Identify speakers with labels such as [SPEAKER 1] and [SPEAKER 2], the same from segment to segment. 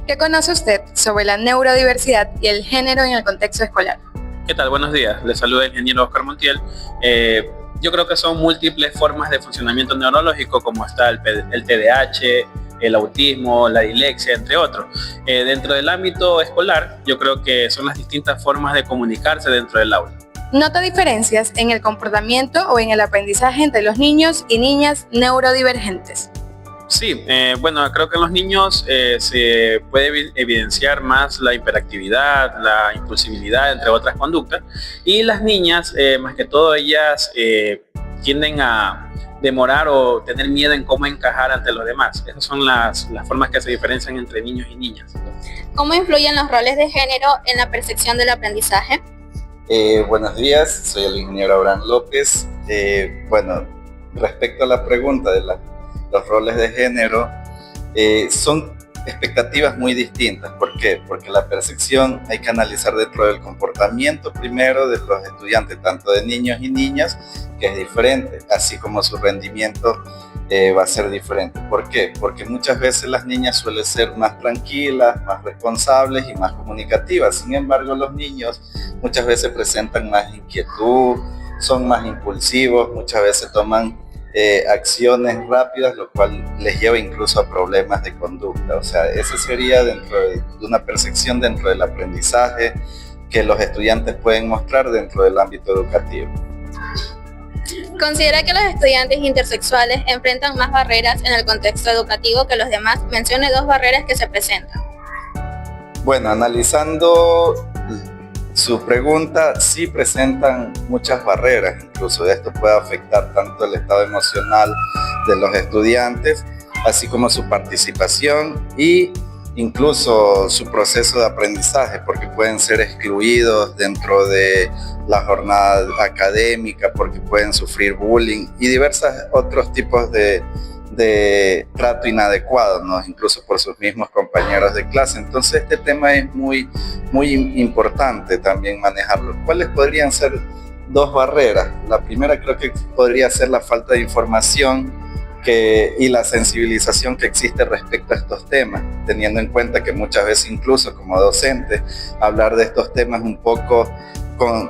[SPEAKER 1] ¿Qué conoce usted sobre la neurodiversidad y el género en el contexto escolar?
[SPEAKER 2] ¿Qué tal? Buenos días. Les saluda el ingeniero Oscar Montiel. Yo creo que son múltiples formas de funcionamiento neurológico, como está el TDAH, el autismo, la dislexia, entre otros. Dentro del ámbito escolar, yo creo que son las distintas formas de comunicarse dentro del aula.
[SPEAKER 1] ¿Nota diferencias en el comportamiento o en el aprendizaje entre los niños y niñas neurodivergentes?
[SPEAKER 2] Sí, creo que en los niños se puede evidenciar más la hiperactividad, la impulsividad, entre otras conductas, y las niñas, más que todo, ellas tienden a demorar o tener miedo en cómo encajar ante los demás. Esas son las formas que se diferencian entre niños y niñas.
[SPEAKER 3] ¿Cómo influyen los roles de género en la percepción del aprendizaje?
[SPEAKER 4] Buenos días, soy el ingeniero Abraham López. Respecto a la pregunta de los roles de género, son expectativas muy distintas. ¿Por qué? Porque la percepción hay que analizar dentro del comportamiento primero de los estudiantes, tanto de niños y niñas, que es diferente, así como su rendimiento va a ser diferente. ¿Por qué? Porque muchas veces las niñas suelen ser más tranquilas, más responsables y más comunicativas. Sin embargo, los niños muchas veces presentan más inquietud, son más impulsivos, muchas veces toman acciones rápidas, lo cual les lleva incluso a problemas de conducta. O sea, ese sería dentro de una percepción dentro del aprendizaje que los estudiantes pueden mostrar dentro del ámbito educativo.
[SPEAKER 3] ¿Considera que los estudiantes intersexuales enfrentan más barreras en el contexto educativo que los demás? Mencione 2 barreras que se presentan.
[SPEAKER 4] Bueno, analizando su pregunta, sí presentan muchas barreras, incluso esto puede afectar tanto el estado emocional de los estudiantes, así como su participación y incluso su proceso de aprendizaje, porque pueden ser excluidos dentro de la jornada académica, porque pueden sufrir bullying y diversos otros tipos de trato inadecuado, ¿no? Incluso por sus mismos compañeros de clase. Entonces este tema es muy importante también manejarlo. ¿Cuáles podrían ser 2 barreras? La primera creo que podría ser la falta de información y la sensibilización que existe respecto a estos temas, teniendo en cuenta que muchas veces incluso como docente hablar de estos temas es un poco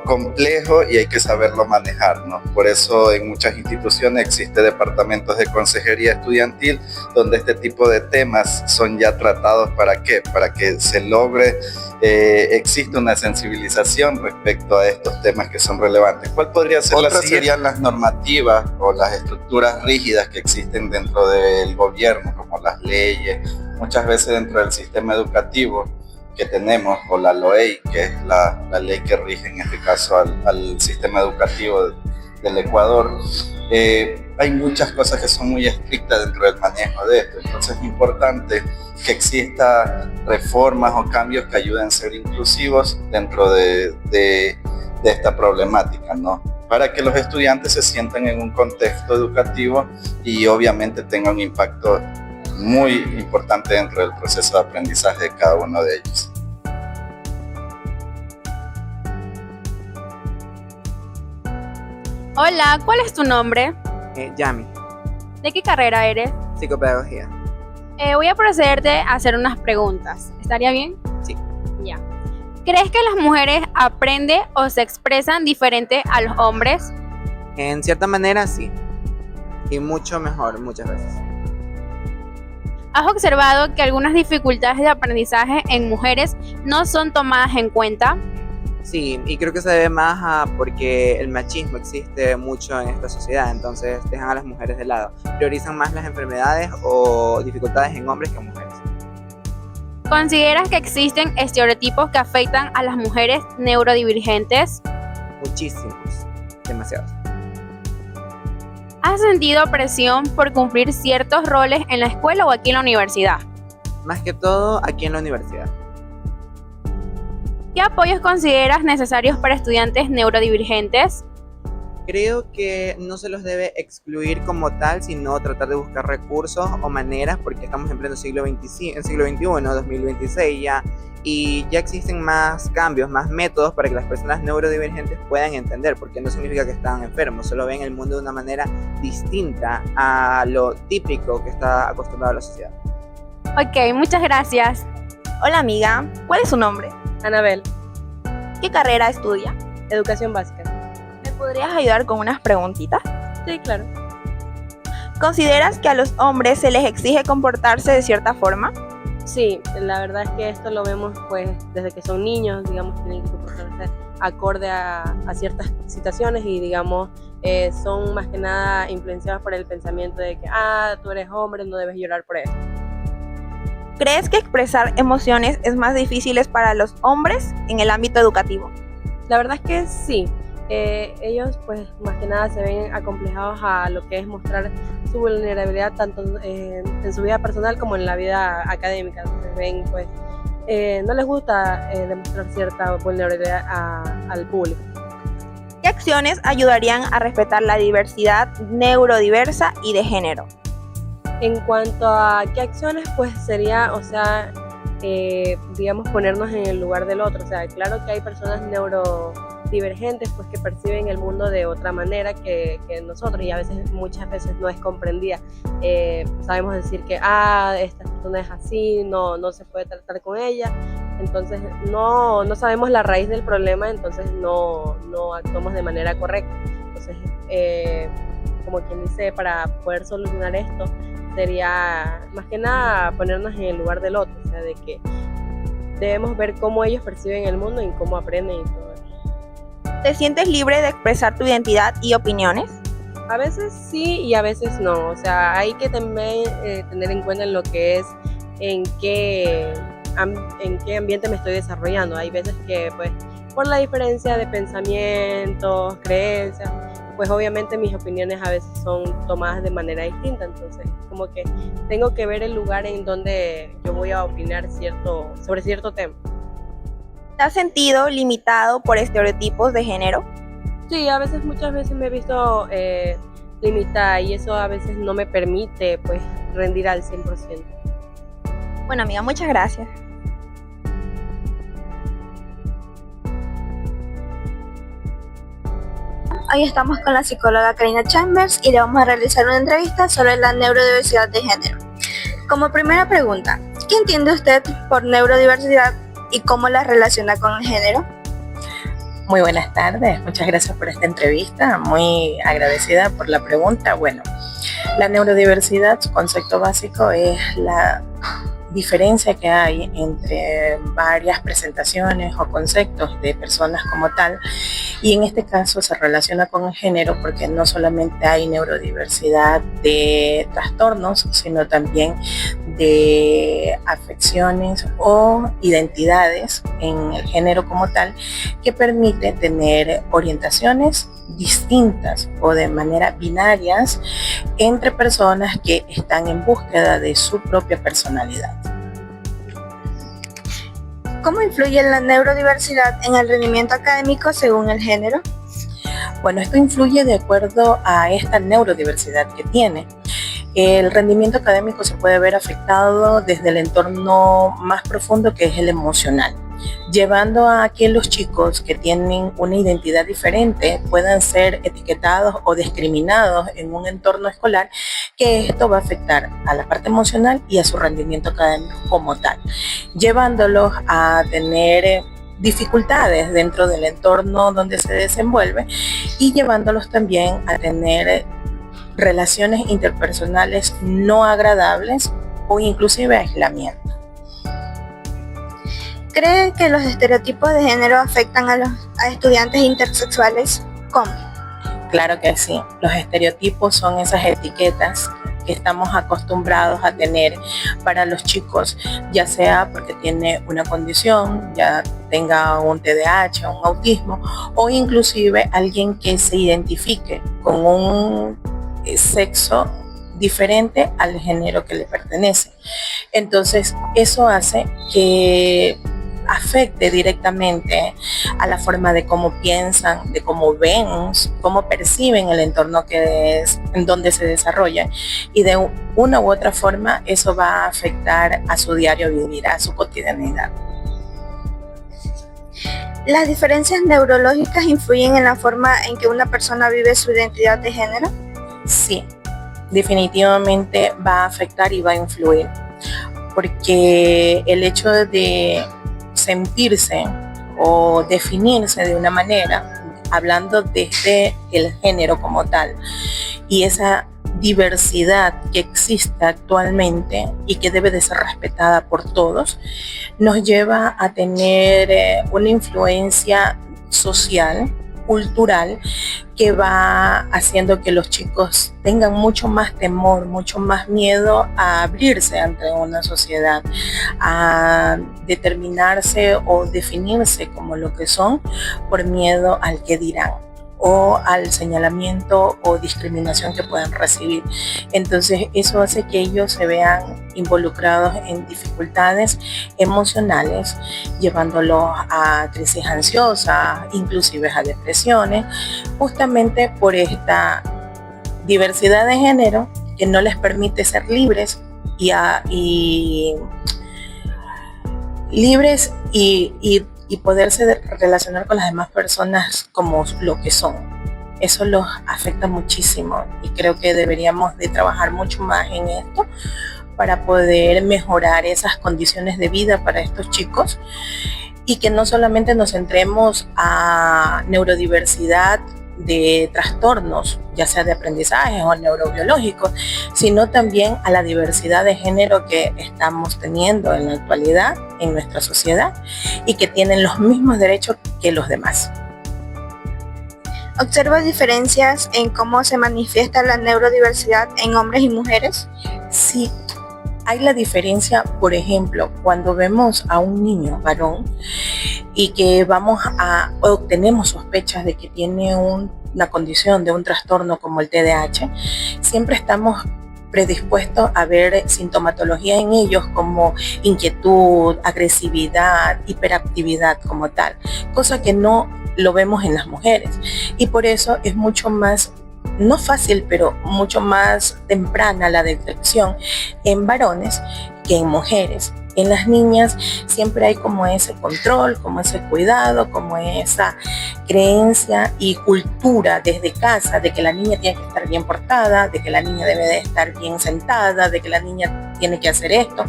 [SPEAKER 4] complejo y hay que saberlo manejar, ¿no? Por eso en muchas instituciones existen departamentos de consejería estudiantil donde este tipo de temas son ya tratados. ¿Para qué? Para que se logre, existe una sensibilización respecto a estos temas que son relevantes. ¿Cuál podría ser? Otras serían las normativas o las estructuras rígidas que existen dentro del gobierno, como las leyes, muchas veces dentro del sistema educativo que tenemos, o la LOEI, que es la ley que rige en este caso al sistema educativo del Ecuador. Hay muchas cosas que son muy estrictas dentro del manejo de esto, entonces es importante que exista reformas o cambios que ayuden a ser inclusivos dentro de esta problemática, ¿no? Para que los estudiantes se sientan en un contexto educativo y obviamente tenga un impacto muy importante dentro del proceso de aprendizaje de cada uno de ellos.
[SPEAKER 5] Hola, ¿cuál es tu nombre?
[SPEAKER 6] Yami.
[SPEAKER 5] ¿De qué carrera eres?
[SPEAKER 6] Psicopedagogía.
[SPEAKER 5] Voy a procederte a hacer unas preguntas. ¿Estaría bien?
[SPEAKER 6] Sí.
[SPEAKER 5] Ya. ¿Crees que las mujeres aprenden o se expresan diferente a los hombres?
[SPEAKER 6] En cierta manera, sí. Y mucho mejor, muchas veces.
[SPEAKER 5] ¿Has observado que algunas dificultades de aprendizaje en mujeres no son tomadas en cuenta?
[SPEAKER 6] Sí, y creo que se debe más a porque el machismo existe mucho en esta sociedad, entonces dejan a las mujeres de lado. Priorizan más las enfermedades o dificultades en hombres que en mujeres.
[SPEAKER 5] ¿Consideras que existen estereotipos que afectan a las mujeres neurodivergentes?
[SPEAKER 6] Muchísimos, demasiados.
[SPEAKER 5] ¿Has sentido presión por cumplir ciertos roles en la escuela o aquí en la universidad?
[SPEAKER 6] Más que todo aquí en la universidad.
[SPEAKER 5] ¿Qué apoyos consideras necesarios para estudiantes neurodivergentes?
[SPEAKER 6] Creo que no se los debe excluir como tal, sino tratar de buscar recursos o maneras, porque estamos en pleno siglo XXI, 2026 ya, y ya existen más cambios, más métodos para que las personas neurodivergentes puedan entender, porque no significa que están enfermos, solo ven el mundo de una manera distinta a lo típico que está acostumbrado a la sociedad.
[SPEAKER 5] Ok, muchas gracias.
[SPEAKER 7] Hola amiga, ¿cuál es su nombre?
[SPEAKER 8] Anabel,
[SPEAKER 7] ¿Qué carrera estudia?
[SPEAKER 8] educación básica.
[SPEAKER 7] ¿Me podrías ayudar con unas preguntitas?
[SPEAKER 8] Sí, claro.
[SPEAKER 7] ¿Consideras que a los hombres se les exige comportarse de cierta forma?
[SPEAKER 8] Sí, la verdad es que esto lo vemos pues desde que son niños, digamos, tienen que comportarse acorde a ciertas situaciones y digamos son más que nada influenciados por el pensamiento de que tú eres hombre, no debes llorar por eso.
[SPEAKER 7] ¿Crees que expresar emociones es más difícil para los hombres en el ámbito educativo?
[SPEAKER 8] La verdad es que sí, ellos pues más que nada se ven acomplejados a lo que es mostrar su vulnerabilidad tanto en su vida personal como en la vida académica. Se ven pues, no les gusta demostrar cierta vulnerabilidad al público.
[SPEAKER 7] ¿Qué acciones ayudarían a respetar la diversidad neurodiversa y de género?
[SPEAKER 8] En cuanto a qué acciones, pues sería, o sea, digamos, ponernos en el lugar del otro. O sea, claro que hay personas neurodivergentes pues que perciben el mundo de otra manera que nosotros y a veces, muchas veces no es comprendida. Sabemos decir que, esta persona es así, no se puede tratar con ella. Entonces no sabemos la raíz del problema, entonces no actuamos de manera correcta. Entonces, como quien dice, para poder solucionar esto, sería más que nada ponernos en el lugar del otro, o sea, de que debemos ver cómo ellos perciben el mundo y cómo aprenden y todo eso.
[SPEAKER 7] ¿Te sientes libre de expresar tu identidad y opiniones?
[SPEAKER 8] A veces sí y a veces no, o sea, hay que también tener en cuenta en lo que es en qué ambiente me estoy desarrollando. Hay veces que pues por la diferencia de pensamientos, creencias, pues obviamente mis opiniones a veces son tomadas de manera distinta, entonces como que tengo que ver el lugar en donde yo voy a opinar sobre cierto tema.
[SPEAKER 7] ¿Te has sentido limitado por estereotipos de género?
[SPEAKER 8] Sí, muchas veces me he visto limitada y eso a veces no me permite pues rendir al 100%.
[SPEAKER 7] Bueno amiga, muchas gracias.
[SPEAKER 9] Hoy estamos con la psicóloga Karina Chambers y le vamos a realizar una entrevista sobre la neurodiversidad de género. Como primera pregunta, ¿qué entiende usted por neurodiversidad y cómo la relaciona con el género?
[SPEAKER 10] Muy buenas tardes, muchas gracias por esta entrevista, muy agradecida por la pregunta. Bueno, la neurodiversidad, su concepto básico es la diferencia que hay entre varias presentaciones o conceptos de personas como tal, y en este caso se relaciona con el género porque no solamente hay neurodiversidad de trastornos, sino también de afecciones o identidades en el género como tal, que permite tener orientaciones distintas o de manera binarias entre personas que están en búsqueda de su propia personalidad.
[SPEAKER 9] ¿Cómo influye la neurodiversidad en el rendimiento académico según el género?
[SPEAKER 10] Bueno, esto influye de acuerdo a esta neurodiversidad que tiene. El rendimiento académico se puede ver afectado desde el entorno más profundo, que es el emocional, llevando a que los chicos que tienen una identidad diferente puedan ser etiquetados o discriminados en un entorno escolar, que esto va a afectar a la parte emocional y a su rendimiento académico como tal, llevándolos a tener dificultades dentro del entorno donde se desenvuelve y llevándolos también a tener relaciones interpersonales no agradables o inclusive aislamiento.
[SPEAKER 9] ¿Cree que los estereotipos de género afectan a estudiantes intersexuales? ¿Cómo?
[SPEAKER 10] Claro que sí. Los estereotipos son esas etiquetas que estamos acostumbrados a tener para los chicos, ya sea porque tiene una condición, ya tenga un TDAH, un autismo, o inclusive alguien que se identifique con un sexo diferente al género que le pertenece. Entonces, eso hace que afecte directamente a la forma de cómo piensan, de cómo ven, cómo perciben el entorno en donde se desarrollan, y de una u otra forma eso va a afectar a su diario vivir, a su cotidianidad.
[SPEAKER 9] ¿Las diferencias neurológicas influyen en la forma en que una persona vive su identidad de género?
[SPEAKER 10] Sí, definitivamente va a afectar y va a influir. porque el hecho de sentirse o definirse de una manera, hablando desde el género como tal, y esa diversidad que existe actualmente y que debe de ser respetada por todos, nos lleva a tener una influencia social, cultural, que va haciendo que los chicos tengan mucho más temor, mucho más miedo a abrirse ante una sociedad, a determinarse o definirse como lo que son por miedo al que dirán o al señalamiento o discriminación que puedan recibir. Entonces eso hace que ellos se vean involucrados en dificultades emocionales, llevándolos a crisis ansiosas, inclusive a depresiones, justamente por esta diversidad de género que no les permite ser libres y poderse relacionar con las demás personas como lo que son. Eso los afecta muchísimo y creo que deberíamos de trabajar mucho más en esto para poder mejorar esas condiciones de vida para estos chicos y que no solamente nos centremos a neurodiversidad de trastornos, ya sea de aprendizaje o neurobiológicos, sino también a la diversidad de género que estamos teniendo en la actualidad en nuestra sociedad y que tienen los mismos derechos que los demás.
[SPEAKER 9] ¿Observa diferencias en cómo se manifiesta la neurodiversidad en hombres y mujeres?
[SPEAKER 10] Sí, hay la diferencia, por ejemplo, cuando vemos a un niño varón y que o tenemos sospechas de que tiene una condición de un trastorno como el TDAH, siempre estamos predispuestos a ver sintomatología en ellos como inquietud, agresividad, hiperactividad como tal, cosa que no lo vemos en las mujeres. Y por eso es mucho más, no fácil, pero mucho más temprana la detección en varones que en mujeres. En las niñas siempre hay como ese control, como ese cuidado, como esa creencia y cultura desde casa de que la niña tiene que estar bien portada, de que la niña debe de estar bien sentada, de que la niña tiene que hacer esto.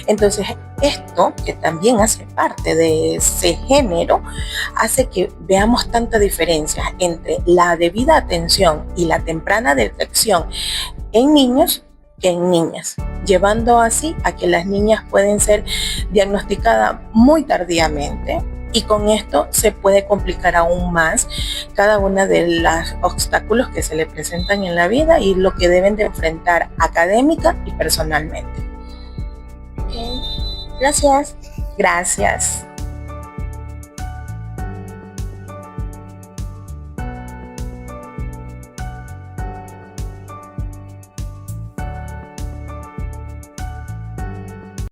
[SPEAKER 10] Entonces esto, que también hace parte de ese género, hace que veamos tanta diferencia entre la debida atención y la temprana detección en niños que en niñas, llevando así a que las niñas pueden ser diagnosticadas muy tardíamente y con esto se puede complicar aún más cada una de los obstáculos que se le presentan en la vida y lo que deben de enfrentar académica y personalmente.
[SPEAKER 9] Gracias.
[SPEAKER 10] Gracias.